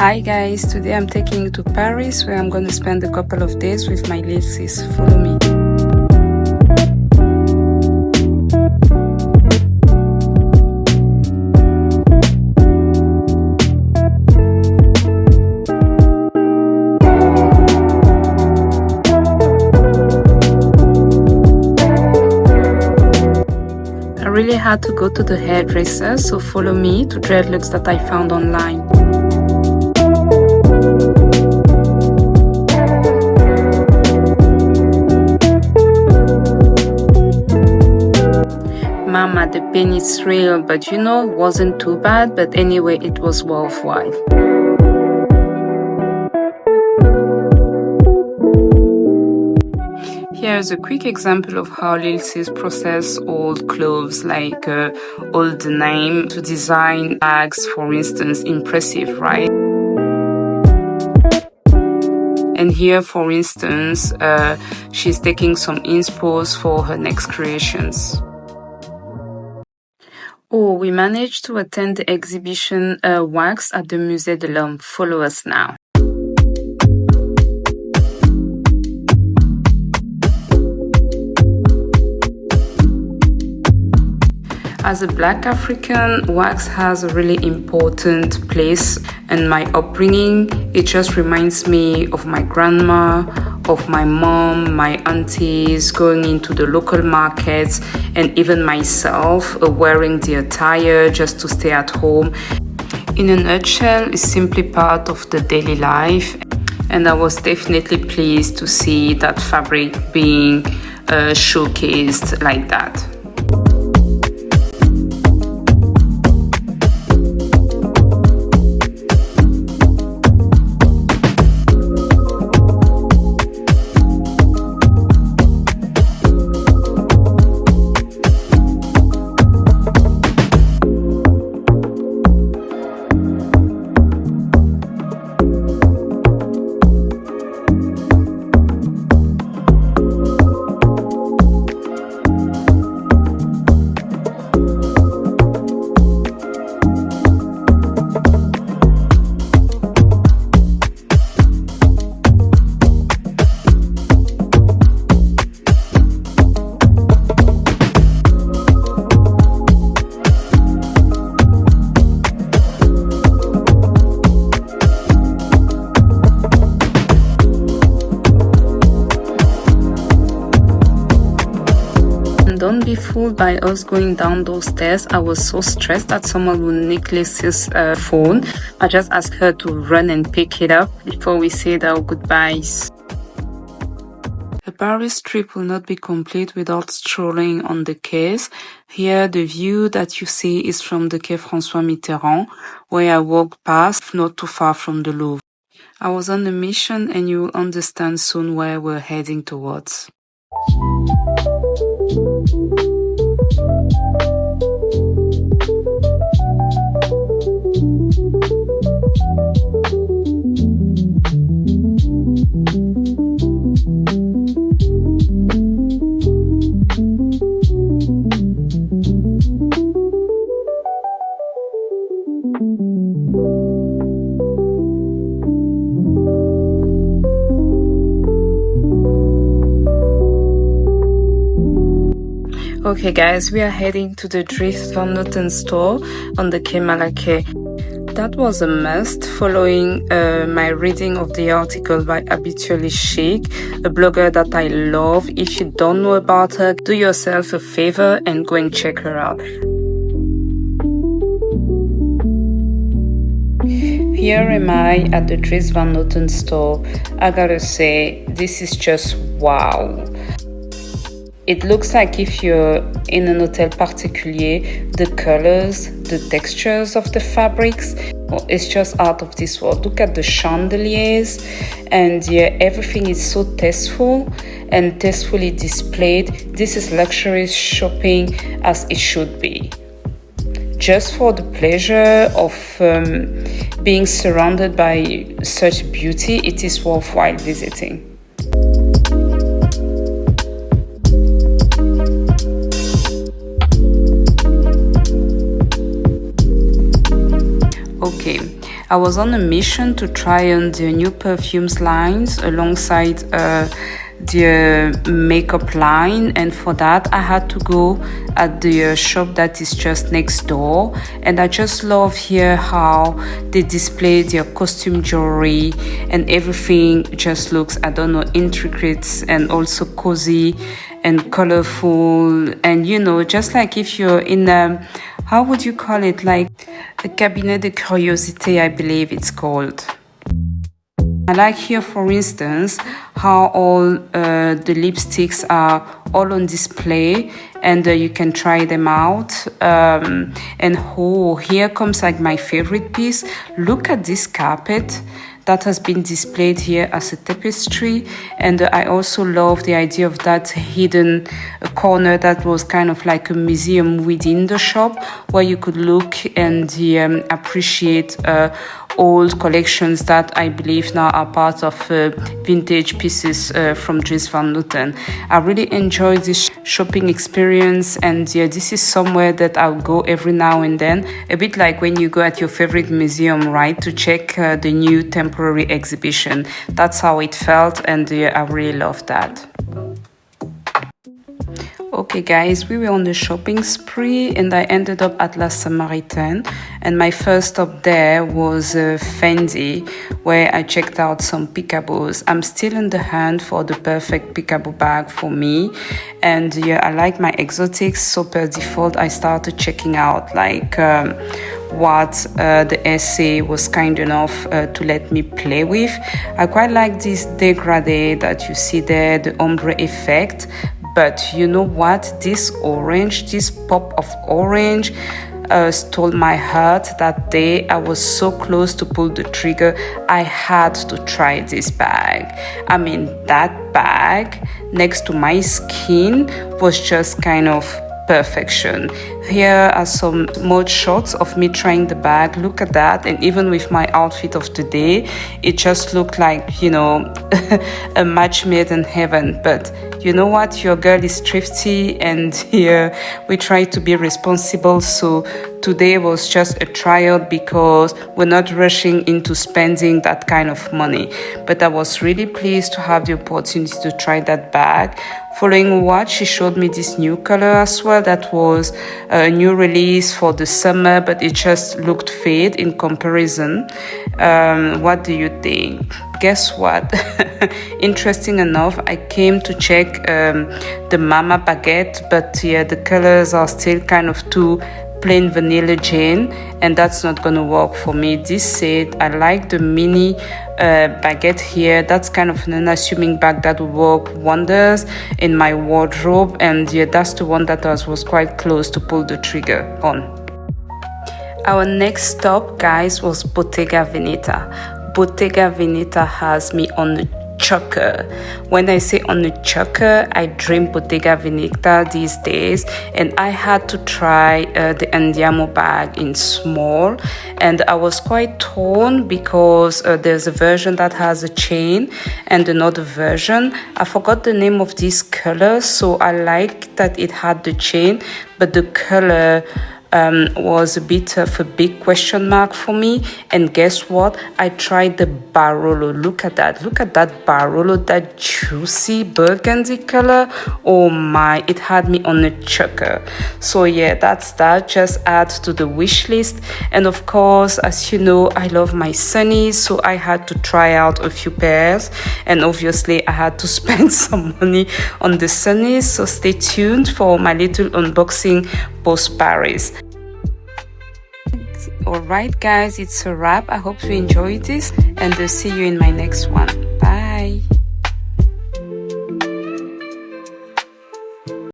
Hi guys, today I'm taking you to Paris where I'm going to spend a couple of days with my little sis. Follow me. I really had to go to the hairdresser, so follow me to dreadlocks that I found online. Mama, the pain is real, but you know, it wasn't too bad, but anyway, it was worthwhile. Here's a quick example of how Lil Sis process old clothes, like old name to design bags, for instance. Impressive, right? And here, for instance, she's taking some inspos for her next creations. Oh, we managed to attend the exhibition Wax at the Musée de l'Homme. Follow us now. As a Black African, wax has a really important place in my upbringing. It just reminds me of my grandma, of my mom, my aunties, going into the local markets, and even myself wearing the attire just to stay at home. In a nutshell, it's simply part of the daily life, and I was definitely pleased to see that fabric being showcased like that. Don't be fooled by us going down those stairs. I was so stressed that someone would nick Lizzie's phone. I just asked her to run and pick it up before we said our goodbyes. The Paris trip will not be complete without strolling on the quays. Here, the view that you see is from the Quai François Mitterrand, where I walked past, not too far from the Louvre. I was on a mission, and you will understand soon where we're heading towards. Okay guys, we are heading to the Dries Van Noten store on the Quai Malaquais. That was a must, following my reading of the article by Habitually Chic, a blogger that I love. If you don't know about her, do yourself a favor and go and check her out. Here am I at the Dries Van Noten store. I gotta say, this is just wow. It looks like if you're in an hotel particulier, the colors, the textures of the fabrics, it's just out of this world. Look at the chandeliers, and yeah, everything is so tasteful and tastefully displayed. This is luxury shopping as it should be. Just for the pleasure of being surrounded by such beauty, it is worthwhile visiting. Okay, I was on a mission to try on the new perfumes lines alongside the makeup line, and for that I had to go at the shop that is just next door. And I just love here how they display their costume jewelry, and everything just looks, I don't know, intricate and also cozy and colorful. And you know, just like if you're in a, how would you call it, like a cabinet de curiosité, I believe it's called. I like here, for instance, how all the lipsticks are all on display, and you can try them out. And oh, here comes like my favorite piece. Look at this carpet that has been displayed here as a tapestry, and I also love the idea of that hidden corner that was kind of like a museum within the shop, where you could look and appreciate old collections that I believe now are part of vintage pieces from Dries Van Noten. I really enjoyed this shopping experience, and yeah, this is somewhere that I'll go every now and then, a bit like when you go at your favorite museum, right, to check the new temporary exhibition. That's how it felt, and yeah, I really love that. Okay guys, we were on the shopping spree, and I ended up at La Samaritaine, and my first stop there was Fendi, where I checked out some peekaboos. I'm still in the hunt for the perfect peekaboo bag for me, and yeah, I like my exotics, so per default I started checking out like what the essay was kind enough to let me play with. I quite like this dégradé that you see there, the ombre effect. But you know what? This orange, this pop of orange stole my heart that day. I was so close to pull the trigger. I had to try this bag. I mean, that bag next to my skin was just kind of perfection. Here are some more shots of me trying the bag. Look at that. And even with my outfit of today, it just looked like, you know, a match made in heaven. But you know what? Your girl is thrifty, and here we try to be responsible. So today was just a tryout because we're not rushing into spending that kind of money. But I was really pleased to have the opportunity to try that bag. Following what, she showed me this new color as well that was a new release for the summer, but it just looked fade in comparison. What do you think? Guess what? Interesting enough, I came to check the Mama baguette, but yeah, the colors are still kind of too plain vanilla Jane, and that's not gonna work for me. This said, I like the mini baguette here. That's kind of an unassuming bag that would work wonders in my wardrobe, and yeah, that's the one that I was quite close to pull the trigger on. Our next stop, guys, was Bottega Veneta. Bottega Veneta has me on the choker. When I say on the choker, I dream Bottega Veneta these days, and I had to try the Andiamo bag in small, and I was quite torn because there's a version that has a chain and another version. I forgot the name of this color, so I like that it had the chain, but the color was a bit of a big question mark for me. And guess what? I tried the Barolo. Look at that Barolo, that juicy burgundy color. Oh my, it had me on a choker. So yeah, that's that. Just add to the wish list. And of course, as you know, I love my sunnies, so I had to try out a few pairs, and obviously I had to spend some money on the sunnies. So stay tuned for my little unboxing post Paris. Alright guys, it's a wrap. I hope you enjoyed this, and see you in my next one.